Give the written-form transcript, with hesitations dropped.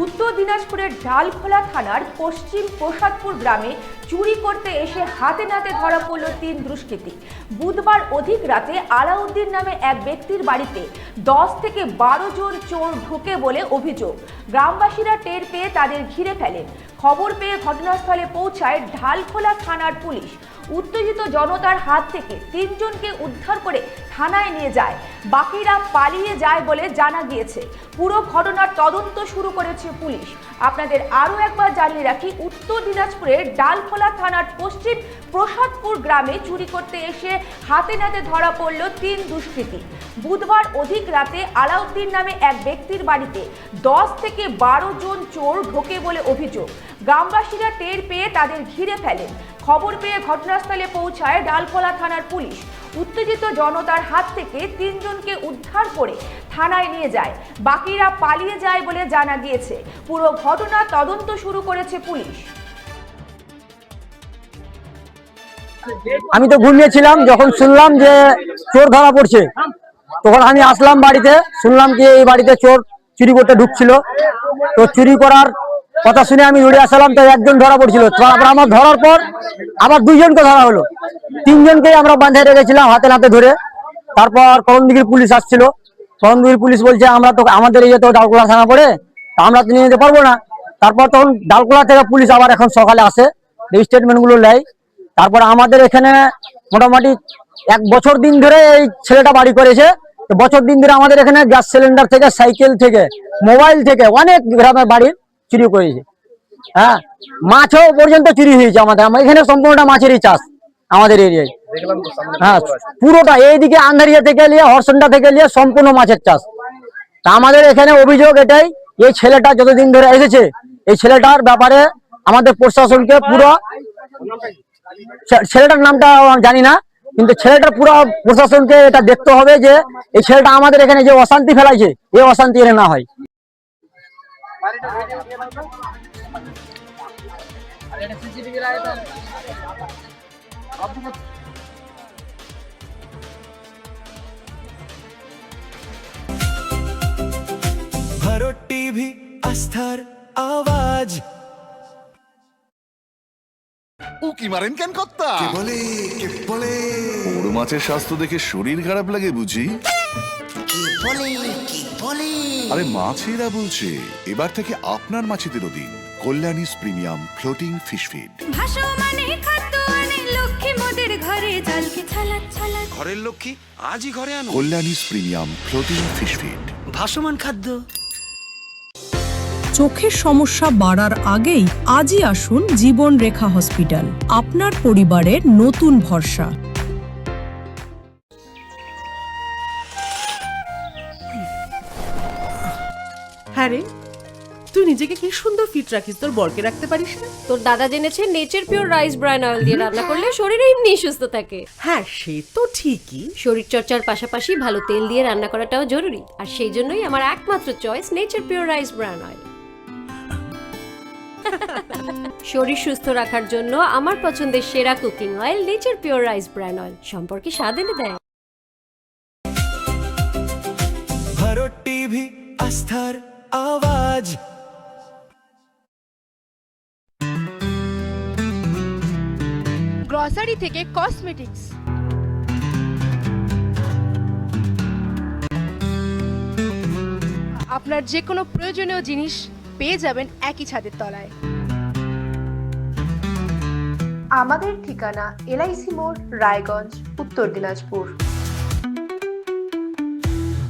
উত্তর দিনাজপুরের ঢালখোলা থানার পশ্চিম প্রসাদপুর গ্রামে চুরি করতে এসে হাতে নাতে ধরা পড়ল 3 দুষ্কৃতী। বুধবার অধিক রাতে আলাউদ্দিন নামে এক ব্যক্তির বাড়িতে 10 থেকে 12 জন চোর ঢুকে বলে অভিযোগ। গ্রামবাসীরা টের পেয়ে তাদের ঘিরে ফেলেন। খবর পেয়ে ঘটনাস্থলে পৌঁছায় ঢালখোলা থানার পুলিশ। উত্তেজিত জনতার হাত থেকে 3 জনকে উদ্ধার করে থানায় নিয়ে যায়। বাকিরা পালিয়ে যায় বলে জানা গিয়েছে। পুরো ঘটনার তদন্ত শুরু করেছে পুলিশ। আপনাদের আরও একবার জানিয়ে রাখি, উত্তর দিনাজপুরের ঢালখোলা থানার পশ্চিম প্রসাদপুর গ্রামে চুরি করতে এসে হাতে নাতে ধরা পড়ল 3 দুষ্কৃতী। বুধবার অধিক রাতে আলাউদ্দিন নামে এক ব্যক্তির বাড়িতে 10 থেকে 12 জন চোর ঢোকে বলে অভিযোগ। গ্রামবাসীরা টের পেয়ে তাদের ঘিরে ফেলেন। খবর পেয়ে ঘটনাস্থলে পৌঁছায় ঢালখোলা থানার পুলিশ। উত্তেজিত জনতার হাত থেকে 3 জনকে উদ্ধার করে থানায় নিয়ে যায়। বাকিরা পালিয়ে যায় বলে জানা গিয়েছে। পুরো ঘটনার তদন্ত শুরু করেছে পুলিশ। আমি তো ঘুমিয়েছিলাম, যখন শুনলাম যে চোর ধরা পড়ছে তখন আমি আসলাম বাড়িতে। শুনলাম কি এই বাড়িতে চোর চুরি করতে ঢুকছিল। তো চুরি করার কথা শুনে আমি দৌড়ে আসলাম, তো একজন ধরা পড়ছিল। তারপর আমার ধরার পর আবার 2 জনকে ধরা হলো। 3 জনকেই আমরা বাঁধে রেখেছিলাম হাতে নাতে ধরে। তারপর করণদিঘির পুলিশ আসছিল। করণদিঘির পুলিশ বলছে আমরা তো আমাদের এই তো ডালখোলা থানা পড়ে, তা আমরা তো নিয়ে যেতে পারবো না। তারপর তখন ডালখোলা থেকে পুলিশ আবার এখন সকালে আসে, স্টেটমেন্ট গুলো নেয়। তারপর আমাদের এখানে মোটামুটি 1 বছর দিন ধরে এই ছেলেটা বাড়ি করেছে। তো বছর দিন ধরে আমাদের এখানে গ্যাস সিলিন্ডার থেকে, সাইকেল থেকে, মোবাইল থেকে অনেক গ্রামের বাড়ির চুরি করেছে। হ্যাঁ, মাছও পর্যন্ত চুরি হয়েছে আমাদের। এখানে সম্পূর্ণটা মাছেরই চাষ আমাদের এরিয়ায়। হ্যাঁ, পুরোটা এইদিকে আন্ধারিয়া থেকে নিয়ে হরসন্ডা থেকে নিয়ে সম্পূর্ণ মাছের চাষ। তা আমাদের এখানে অভিযোগ এটাই, এই ছেলেটা যতদিন ধরে এসেছে এই ছেলেটার ব্যাপারে আমাদের প্রশাসনকে পুরো, ছেলেটার নামটা জানি না, কিন্তু ছেলেটার পুরো প্রশাসনকে এটা দেখতে হবে যে এই ছেলেটা আমাদের এখানে যে অশান্তি ফেলাইছে এই অশান্তি এর না হয়। भरो टीवी आस्थार आवाज উকি মারেন কেন কর্তা? কে বলে বড় মাছের স্বাস্থ্য দেখে শরীর খারাপ লাগে বুঝি? কে বলে আরে মাছেরা বলছে, এবার থেকে আপনার মাছেদেরও দিন কল্যাণীস প্রিমিয়াম ফ্লোটিং ফিশ ফিড। ঘরের লক্ষ্মী আজই ঘরে আনো কল্যাণীস প্রিমিয়াম ফ্লোটিং ফিশ ফিড। ভাসমান খাদ্য। চোখের সমস্যা বাড়ার আগেই আজই আসুন জীবন রেখা হসপিটাল, আপনার পরিবারের নতুন ভরসা। হ্যাঁ রে, তুই নিজেকে কি সুন্দর ফিট রাখিস, তোর বরকে রাখতে পারিস না? তোর দাদা জেনেছে nature pure rice bran oil দিয়ে রান্না করলে শরীর এমনি সুস্থ থাকে। হ্যাঁ, সে তো ঠিকই। শরীর চর্চার পাশাপাশি ভালো তেল দিয়ে রান্না করাটাও জরুরি, আর সেই জন্যই আমার একমাত্র choice nature pure rice bran oil. শরীর সুস্থ রাখার জন্য আমার পছন্দের সেরা cooking oil nature pure rice bran oil, সম্পর্কে স্বাদ এনে দেয়। भरो टीवी आस्थार आवाज গ্রসারি থেকে কসমেটিক্স, আপনার যে কোনো প্রয়োজনীয় জিনিস পেয়ে যাবেন একই ছাদের তলায়। আমাদের ঠিকানা LIC মোড়, রায়গঞ্জ, উত্তর দিনাজপুর।